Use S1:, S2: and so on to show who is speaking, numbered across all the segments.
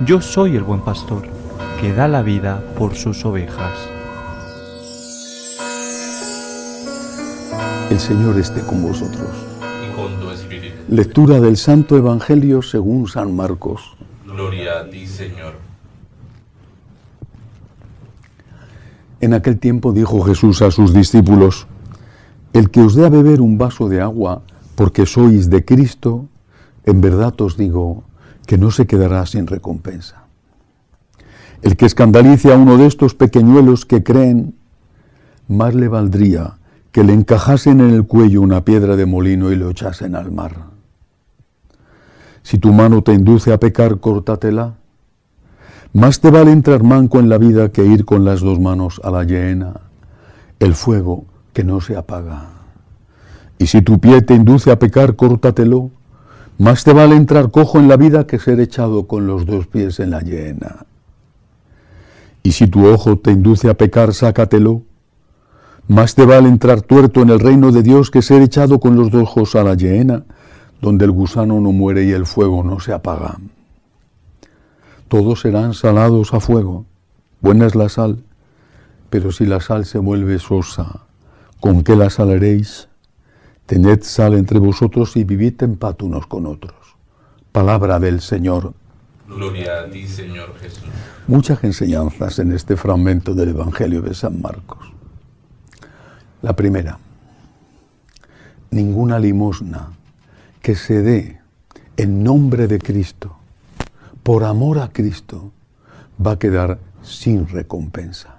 S1: Yo soy el buen pastor, que da la vida por sus ovejas.
S2: El Señor esté con vosotros.
S3: Y con tu espíritu.
S2: Lectura del Santo Evangelio según San Marcos.
S3: Gloria a ti, Señor.
S2: En aquel tiempo dijo Jesús a sus discípulos: el que os dé a beber un vaso de agua, porque sois de Cristo, en verdad os digo que no se quedará sin recompensa. El que escandalice a uno de estos pequeñuelos que creen, más le valdría que le encajasen en el cuello una piedra de molino y lo echasen al mar. Si tu mano te induce a pecar, córtatela. Más te vale entrar manco en la vida que ir con las dos manos a la hiena, el fuego que no se apaga. Y si tu pie te induce a pecar, córtatelo. Más te vale entrar cojo en la vida que ser echado con los dos pies en la hiena. Y si tu ojo te induce a pecar, sácatelo. Más te vale entrar tuerto en el reino de Dios que ser echado con los dos ojos a la hiena, donde el gusano no muere y el fuego no se apaga. Todos serán salados a fuego. Buena es la sal, pero si la sal se vuelve sosa, ¿con qué la salaréis? Tened sal entre vosotros y vivid en paz unos con otros. Palabra del Señor.
S3: Gloria a ti, Señor Jesús.
S2: Muchas enseñanzas en este fragmento del Evangelio de San Marcos. La primera: ninguna limosna que se dé en nombre de Cristo, por amor a Cristo, va a quedar sin recompensa.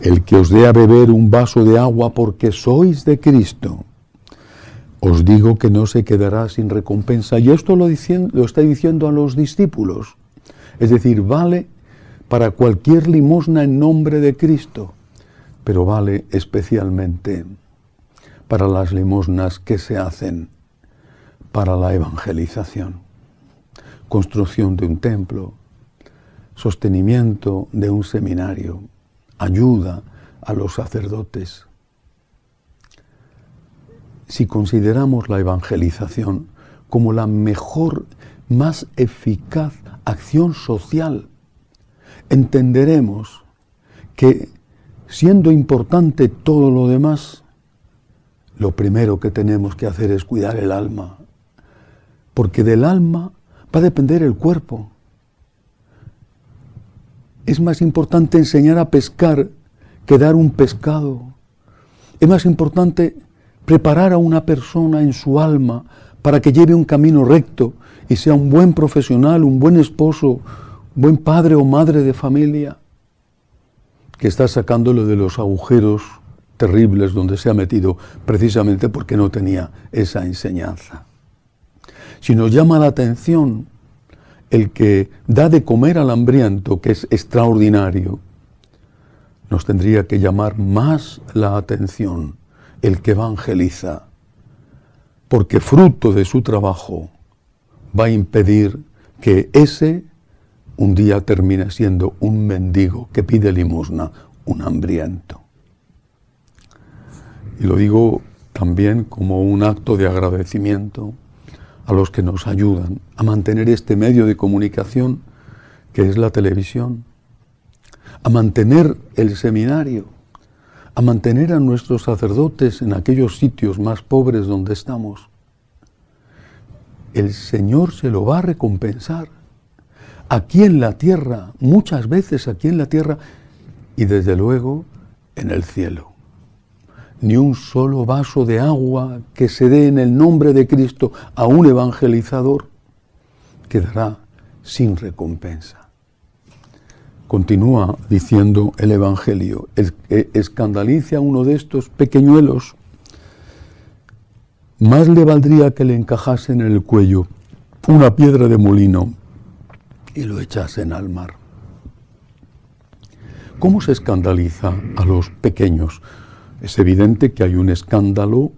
S2: El que os dé a beber un vaso de agua porque sois de Cristo, os digo que no se quedará sin recompensa. Y esto lo está diciendo a los discípulos. Es decir, vale para cualquier limosna en nombre de Cristo, pero vale especialmente para las limosnas que se hacen para la evangelización. Construcción de un templo, sostenimiento de un seminario, ayuda a los sacerdotes. Si consideramos la evangelización como la mejor, más eficaz acción social, entenderemos que, siendo importante todo lo demás, lo primero que tenemos que hacer es cuidar el alma, porque del alma va a depender el cuerpo. Es más importante enseñar a pescar que dar un pescado. Es más importante preparar a una persona en su alma para que lleve un camino recto y sea un buen profesional, un buen esposo, un buen padre o madre de familia, que está sacándolo de los agujeros terribles donde se ha metido precisamente porque no tenía esa enseñanza. Si nos llama la atención el que da de comer al hambriento, que es extraordinario, nos tendría que llamar más la atención el que evangeliza, porque fruto de su trabajo va a impedir que ese un día termine siendo un mendigo que pide limosna, un hambriento. Y lo digo también como un acto de agradecimiento a los que nos ayudan a mantener este medio de comunicación que es la televisión, a mantener el seminario, a mantener a nuestros sacerdotes en aquellos sitios más pobres donde estamos. El Señor se lo va a recompensar aquí en la tierra, muchas veces aquí en la tierra y desde luego en el cielo. Ni un solo vaso de agua que se dé en el nombre de Cristo a un evangelizador quedará sin recompensa. Continúa diciendo el Evangelio: el que escandalice a uno de estos pequeñuelos, más le valdría que le encajasen en el cuello una piedra de molino y lo echasen al mar. ¿Cómo se escandaliza a los pequeños? Es evidente que hay un escándalo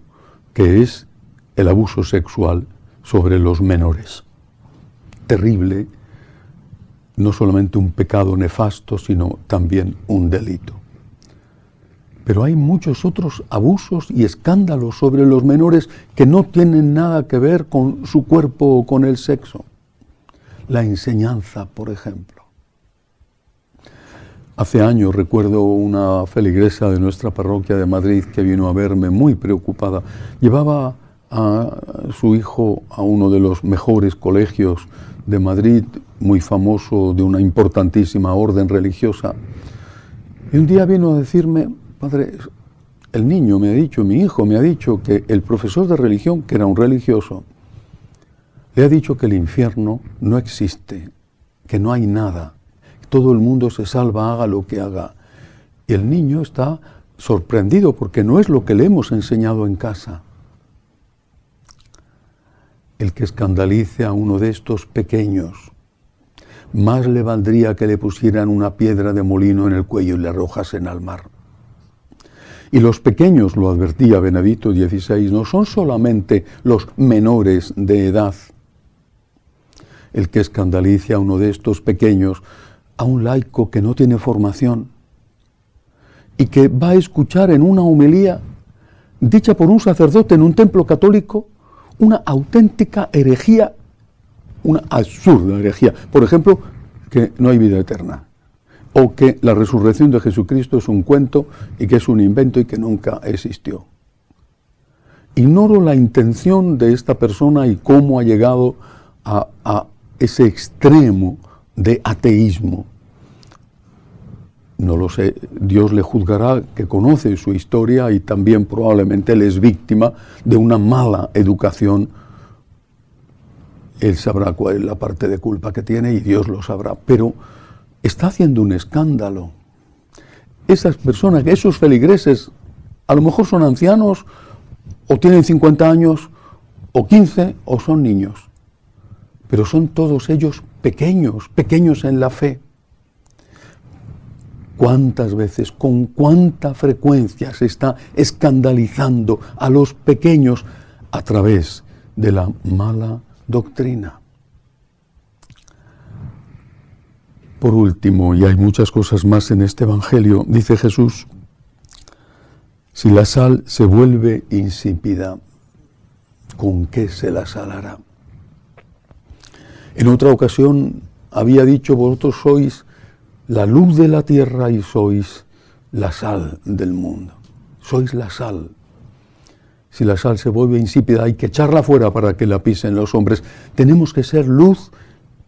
S2: que es el abuso sexual sobre los menores. Terrible, no solamente un pecado nefasto, sino también un delito. Pero hay muchos otros abusos y escándalos sobre los menores que no tienen nada que ver con su cuerpo o con el sexo. la enseñanza, por ejemplo. Hace años recuerdo una feligresa de nuestra parroquia de Madrid que vino a verme muy preocupada. Llevaba a su hijo a uno de los mejores colegios de Madrid, muy famoso, de una importantísima orden religiosa. Y un día vino a decirme: padre, el niño me ha dicho, mi hijo me ha dicho que el profesor de religión, que era un religioso, le ha dicho que el infierno no existe, que no hay nada, todo el mundo se salva, haga lo que haga. Y el niño está sorprendido porque no es lo que le hemos enseñado en casa. El que escandalice a uno de estos pequeños, más le valdría que le pusieran una piedra de molino en el cuello y le arrojasen al mar. Y los pequeños, lo advertía Benedicto XVI, no son solamente los menores de edad. El que escandalice a uno de estos pequeños, a un laico que no tiene formación y que va a escuchar en una homilía dicha por un sacerdote en un templo católico una auténtica herejía, una absurda herejía. Por ejemplo, que no hay vida eterna, o que la resurrección de Jesucristo es un cuento y que es un invento y que nunca existió. Ignoro la intención de esta persona y cómo ha llegado a ese extremo de ateísmo. No lo sé, Dios le juzgará, que conoce su historia y también probablemente él es víctima de una mala educación. Él sabrá cuál es la parte de culpa que tiene y Dios lo sabrá, pero está haciendo un escándalo. Esas personas, esos feligreses, a lo mejor son ancianos o tienen 50 años o 15 o son niños, pero son todos ellos pequeños en la fe. ¿Cuántas veces, con cuánta frecuencia se está escandalizando a los pequeños a través de la mala doctrina? Por último, y hay muchas cosas más en este Evangelio, dice Jesús: si la sal se vuelve insípida, ¿con qué se la salará? En otra ocasión había dicho: vosotros sois la luz de la tierra y sois la sal del mundo. Sois la sal. Si la sal se vuelve insípida, hay que echarla fuera para que la pisen los hombres. Tenemos que ser luz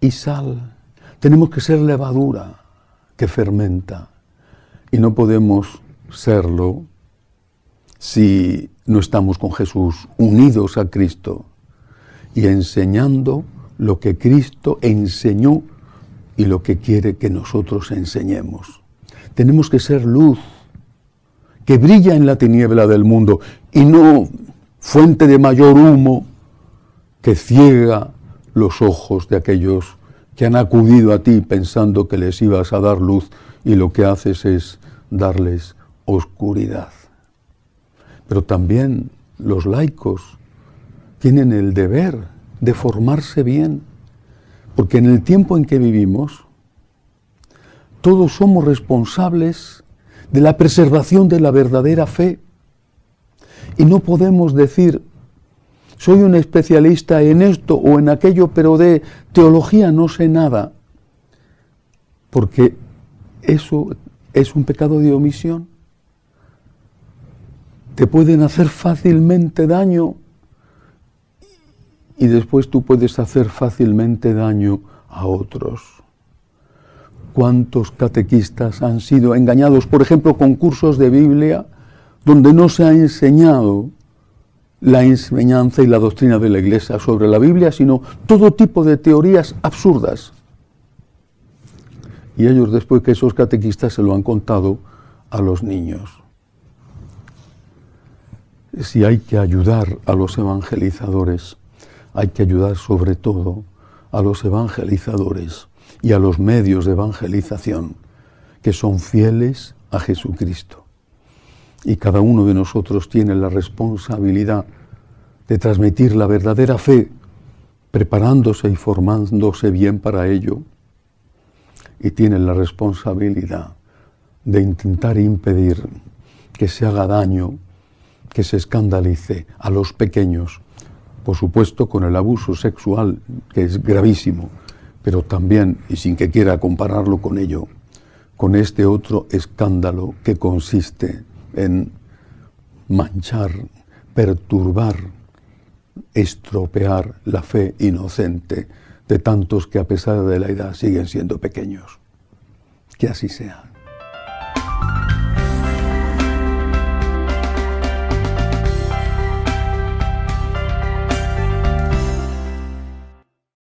S2: y sal. Tenemos que ser levadura que fermenta. Y no podemos serlo si no estamos con Jesús, unidos a Cristo y enseñando lo que Cristo enseñó y lo que quiere que nosotros enseñemos. Tenemos que ser luz que brilla en la tiniebla del mundo y no fuente de mayor humo que ciega los ojos de aquellos que han acudido a ti pensando que les ibas a dar luz y lo que haces es darles oscuridad. Pero también los laicos tienen el deber de formarse bien, porque en el tiempo en que vivimos, todos somos responsables de la preservación de la verdadera fe. Y no podemos decir: soy un especialista en esto o en aquello, pero de teología no sé nada, porque eso es un pecado de omisión. Te pueden hacer fácilmente daño y después tú puedes hacer fácilmente daño a otros. ¿Cuántos catequistas han sido engañados, por ejemplo, con cursos de Biblia donde no se ha enseñado la enseñanza y la doctrina de la Iglesia sobre la Biblia, sino todo tipo de teorías absurdas? Y ellos, después que esos catequistas se lo han contado a los niños. Si hay que ayudar a los evangelizadores, hay que ayudar sobre todo a los evangelizadores y a los medios de evangelización que son fieles a Jesucristo. Y cada uno de nosotros tiene la responsabilidad de transmitir la verdadera fe, preparándose y formándose bien para ello. Y tiene la responsabilidad de intentar impedir que se haga daño, que se escandalice a los pequeños, por supuesto con el abuso sexual, que es gravísimo, pero también, y sin que quiera compararlo con ello, con este otro escándalo que consiste en manchar, perturbar, estropear la fe inocente de tantos que a pesar de la edad siguen siendo pequeños. Que así sea.